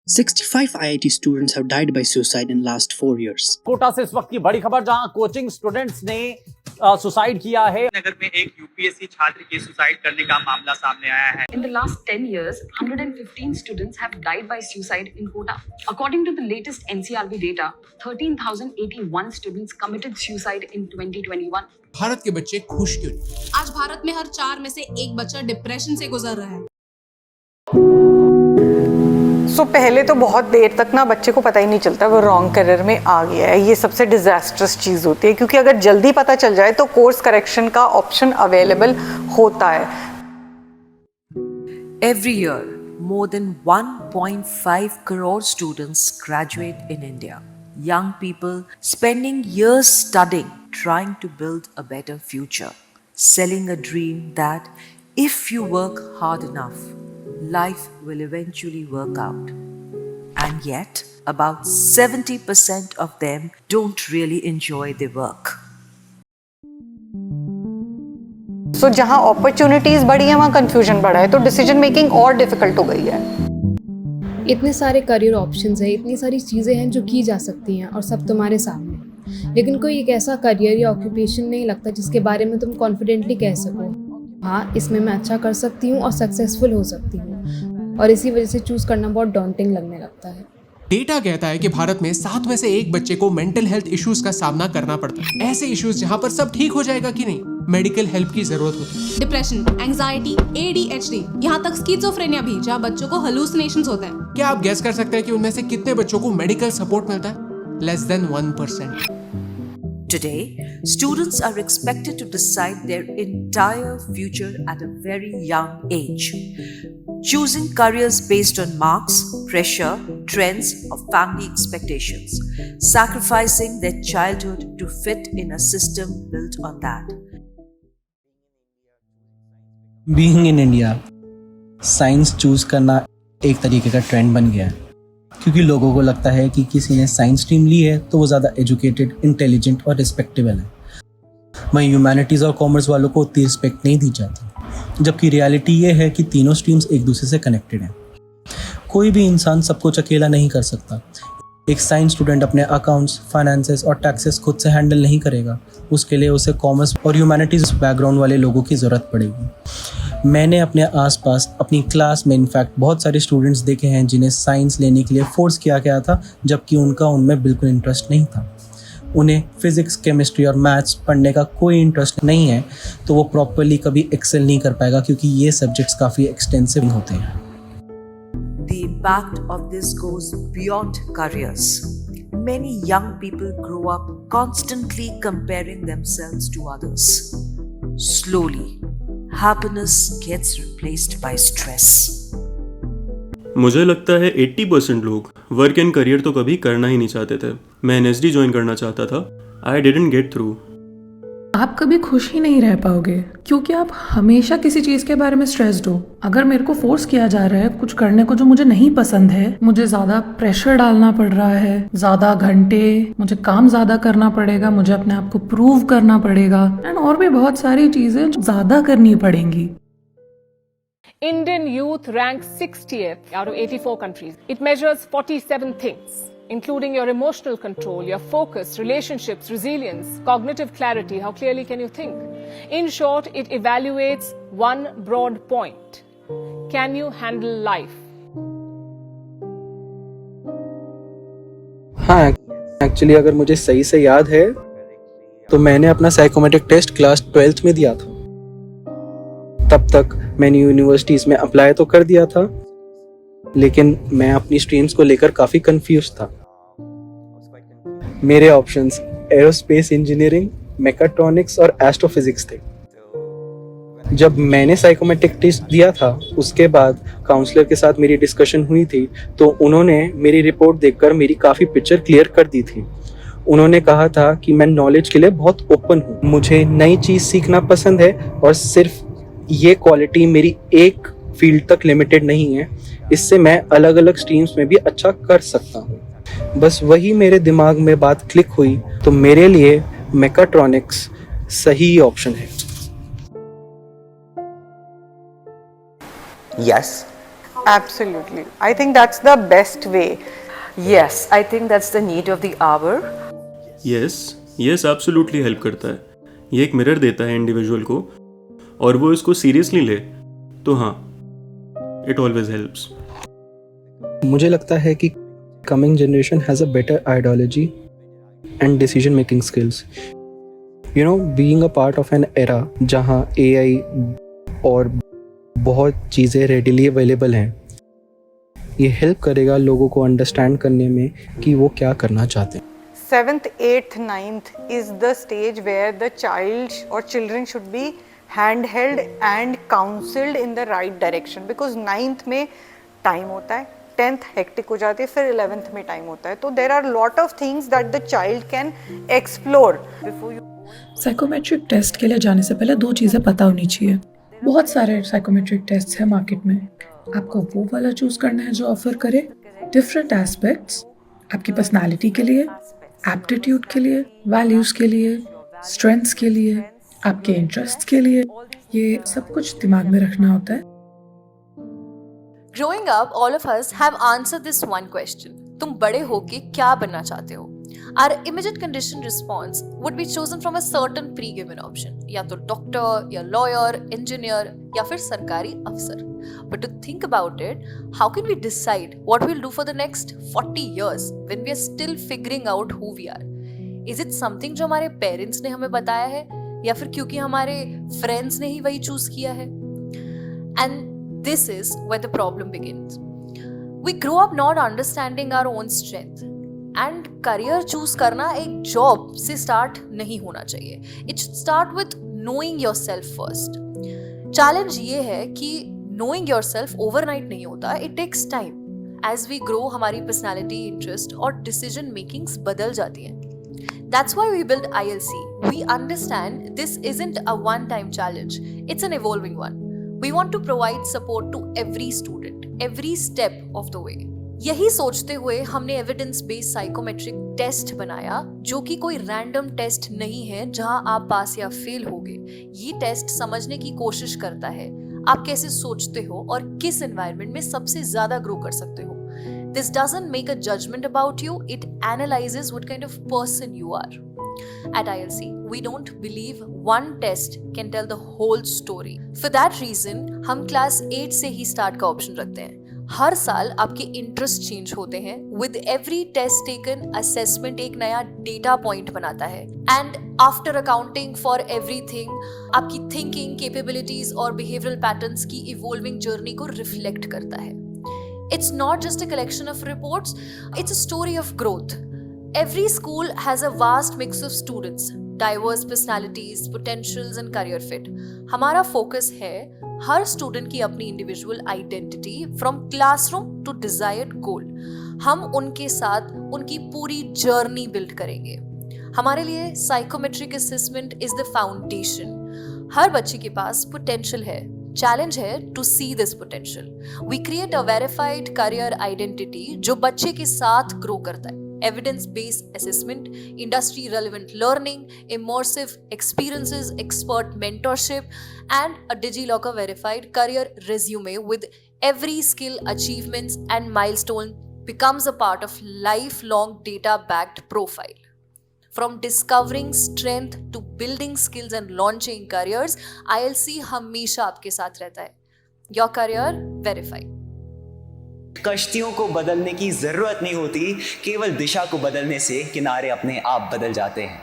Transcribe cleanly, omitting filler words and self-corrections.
65 IIT students have died by suicide in last 4 years. Kota से इस वक्त की बड़ी खबर, जहां कोचिंग स्टूडेंट्स ने सुसाइड किया है। नगर में एक यूपीएससी छात्र के सुसाइड करने का मामला सामने आया है। In the last 10 years, 115 students have died by suicide in Kota. According to the latest NCRB data, 13,081 students committed suicide in 2021. Bharat के बच्चे खुश क्यों नहीं? आज भारत में हर 4 में से एक बच्चा डिप्रेशन से गुजर रहा है। पहले तो बहुत देर तक ना बच्चे को पता ही नहीं चलता वो रॉन्ग करियर में आ गया है। ये सबसे डिजास्टर्स चीज़ होती है, क्योंकि अगर जल्दी पता चल जाए तो कोर्स करेक्शन का ऑप्शन अवेलेबल होता है। Every year, more than 1.5 crore students graduate in India. Young people spending years studying, trying to build a better future, selling a dream that if you work hard enough, life will eventually work out. And yet, about 70% of them don't really enjoy their work. So जहाँ opportunities बढ़ी है वहाँ confusion बढ़ा है, तो decision making और difficult हो गई है। इतने सारे करियर ऑप्शंस हैं, इतनी सारी चीज़ें हैं जो की जा सकती हैं और सब तुम्हारे सामने, लेकिन कोई एक ऐसा करियर या ऑक्यूपेशन नहीं लगता जिसके बारे में तुम कॉन्फिडेंटली कह सको हाँ इसमें मैं अच्छा कर सकती हूँ और सक्सेसफुल हो सकती हूँ, और इसी वजह से चूज़ करना बहुत डॉन्टिंग लगने लगता है। डेटा कहता है कि भारत में 7 में से 1 बच्चे को मेंटल हेल्थ इश्यूज का सामना करना पड़ता है। ऐसे इश्यूज जहाँ पर सब ठीक हो जाएगा कि नहीं, मेडिकल हेल्प की जरूरत होती है। डिप्रेशन, एंजाइटी, ADHD, यहाँ तक स्किज़ोफ्रेनिया भी, जहाँ बच्चों को हेलुसिनेशंस होते हैं। क्या आप गेस कर सकते हैं कि उनमें से कितने बच्चों को मेडिकल सपोर्ट मिलता है? Less than 1%. Today, students are expected to decide their entire future at a very young age, choosing careers based on marks, pressure, trends, or family expectations, sacrificing their childhood to fit in a system built on that. Being in India, science choose करना एक तरीके का trend बन गया है, क्योंकि लोगों को लगता है कि किसी ने साइंस स्ट्रीम ली है तो वो ज़्यादा एजुकेटेड, इंटेलिजेंट और रिस्पेक्टेबल है। वहीं ह्यूमैनिटीज़ और कॉमर्स वालों को उतनी रिस्पेक्ट नहीं दी जाती, जबकि रियलिटी ये है कि तीनों स्ट्रीम्स एक दूसरे से कनेक्टेड हैं। कोई भी इंसान सब कुछ अकेला नहीं कर सकता। एक साइंस स्टूडेंट अपने अकाउंट्स, फाइनेंसेस और टैक्सेस खुद से हैंडल नहीं करेगा, उसके लिए उसे कॉमर्स और ह्यूमैनिटीज़ बैकग्राउंड वाले लोगों की ज़रूरत पड़ेगी। मैंने अपने आसपास अपनी क्लास में इनफैक्ट बहुत सारे स्टूडेंट्स देखे हैं जिन्हें साइंस लेने के लिए फोर्स किया गया था, जबकि उनका उनमें बिल्कुल इंटरेस्ट नहीं था। उन्हें फिज़िक्स, केमिस्ट्री और मैथ्स पढ़ने का कोई इंटरेस्ट नहीं है, तो वो प्रॉपरली कभी एक्सेल नहीं कर पाएगा, क्योंकि ये सब्जेक्ट्स काफ़ी एक्सटेंसिव होते हैं। The impact of this goes beyond careers. Many young people grow up constantly comparing themselves to others. Slowly, happiness gets replaced by stress. मुझे लगता है 80% लोग वर्क एंड करियर तो कभी करना ही नहीं चाहते थे। मैं NSD ज्वाइन करना चाहता था, आई डिडंट गेट थ्रू। आप कभी खुश ही नहीं रह पाओगे, क्योंकि आप हमेशा किसी चीज़ के बारे में स्ट्रेस्ड हो। अगर मेरे को फोर्स किया जा रहा है कुछ करने को जो मुझे नहीं पसंद है, मुझे ज़्यादा प्रेशर डालना पड़ रहा है, ज़्यादा घंटे, मुझे काम ज़्यादा करना पड़ेगा, मुझे अपने आप को प्रूव करना पड़ेगा, एंड और भी बहुत सारी चीज़ें ज़्यादा करनी पड़ेंगी। Indian youth ranks 60th out of 84 countries. It measures 47 things, including your emotional control, your focus, relationships, resilience, cognitive clarity. How clearly can you think? In short, it evaluates one broad point. Can you handle life? हाँ, actually अगर मुझे सही से याद है तो मैंने अपना साइकोमेट्रिक टेस्ट क्लास 12th में दिया था। तब तक मैंने यूनिवर्सिटीज़ में अप्लाई तो कर दिया था, लेकिन मैं अपनी स्ट्रीम्स को लेकर काफ़ी कंफ्यूज था। मेरे ऑप्शंस एरोस्पेस इंजीनियरिंग, मेकाट्रॉनिक्स और एस्ट्रोफिजिक्स थे। जब मैंने साइकोमेट्रिक टेस्ट दिया था, उसके बाद काउंसलर के साथ मेरी डिस्कशन हुई थी, तो उन्होंने मेरी रिपोर्ट देखकर मेरी काफ़ी पिक्चर क्लियर कर दी थी। उन्होंने कहा था कि मैं नॉलेज के लिए बहुत ओपन हूँ, मुझे नई चीज़ सीखना पसंद है, और सिर्फ ये क्वालिटी मेरी एक फील्ड तक लिमिटेड नहीं है, इससे मैं अलग अलग स्ट्रीम्स में भी अच्छा कर सकता हूँ। बस वही मेरे दिमाग में बात क्लिक हुई, तो मेरे लिए मेकाट्रॉनिक्स सही ऑप्शन है। Yes, Absolutely. I think that's the best way. Yes, I think that's the need of the hour. Yes absolutely help करता है. ये एक मिरर देता है इंडिविजुअल को और वो इसको सीरियसली ले तो हाँ, इट ऑलवेज हेल्प्स. मुझे लगता है कि coming generation has a better ideology and decision making skills. You know, being a part of an era जहाँ AI और बहुत चीज़ें रेडिली अवेलेबल हैं, ये हेल्प करेगा लोगों को अंडरस्टैंड करने में कि वो क्या करना चाहते हैं. 7th, 8th, 9th is the stage where the child or children should be handheld and counseled in the right direction, because 9th में time होता है, 10th hectic हो जाती है, फिर 11th में time होता है. तो there are lot of things that the child can explore before you. Psychometric test के लिए जाने से पहले 2 चीज़ें पता होनी चाहिए. बहुत सारे साइकोमेट्रिक टेस्ट हैं मार्केट में. आपको वो वाला चूज करना है जो ऑफर करे डिफरेंट एस्पेक्ट्स आपकी पर्सनालिटी के लिए, एप्टीट्यूड के लिए, वैल्यूज के लिए, स्ट्रेंथ्स के लिए, आपके इंटरेस्ट के लिए. ये सब कुछ दिमाग में रखना होता है. Growing up, all of us have answered this one question. तुम बड़े होके क्या बनना चाहते हो? Our immediate conditioned response would be chosen from a certain pre-given option. या तो डॉक्टर, या लॉयर, इंजीनियर, या फिर सरकारी अफसर. But to think about it, how can we decide what we'll do for the next 40 years when we are still figuring out who we are? Is it something जो हमारे parents ने हमें बताया है, या फिर क्योंकि हमारे फ्रेंड्स ने ही वही चूज किया है? And this is where the problem begins. We grow up not understanding our own strength. And career choose करना एक जॉब से स्टार्ट नहीं होना चाहिए. It should start with knowing yourself first. Challenge ये है कि नोइंग योरसेल्फ ओवरनाइट नहीं होता. It takes time. As we grow हमारी पर्सनालिटी, इंटरेस्ट और डिसीजन मेकिंग्स बदल जाती हैं. That's why we built ILC. We understand this isn't a one-time challenge. It's an evolving one. We want to provide support to every student, every step of the way. यही सोचते हुए हमने evidence based psychometric test बनाया, जो कि कोई random test नहीं है जहां आप पास या फेल होगे. ये टेस्ट समझने की कोशिश करता है आप कैसे सोचते हो और किस एनवायरनमेंट में सबसे ज्यादा ग्रो कर सकते हो. This doesn't make a judgment about you, it analyzes what kind of person you are. At ILC, we don't believe one test can tell the whole story. For that reason, हम class 8 से ही start का option रखते हैं. हर साल आपके interest change होते हैं. With every test taken, assessment एक नया डेटा पॉइंट बनाता है. And after accounting for everything, आपकी थिंकिंग, कैपेबिलिटीज और बिहेवियरल पैटर्न्स की इवॉल्विंग जर्नी को रिफ्लेक्ट करता है. It's not just a collection of reports, it's a story of growth. Every school has a vast mix of students, diverse personalities, potentials and career fit. हमारा focus है हर student की अपनी individual identity from classroom to desired goal. हम उनके साथ उनकी पूरी journey build करेंगे. हमारे लिए psychometric assessment is the foundation. हर बच्चे के पास potential है. चैलेंज है to see this potential. We create a verified career identity जो बच्चे के साथ ग्रो करता है. Evidence based assessment, industry relevant learning, immersive experiences, expert mentorship and a DigiLocker verified career resume with every skill, achievements and milestone becomes a part of lifelong data-backed profile. From discovering strength to building skills and launching careers, ILC हमेशा आपके साथ रहता है. Your career verified. कश्तियों को बदलने की जरूरत नहीं होती, केवल दिशा को बदलने से किनारे अपने आप बदल जाते हैं.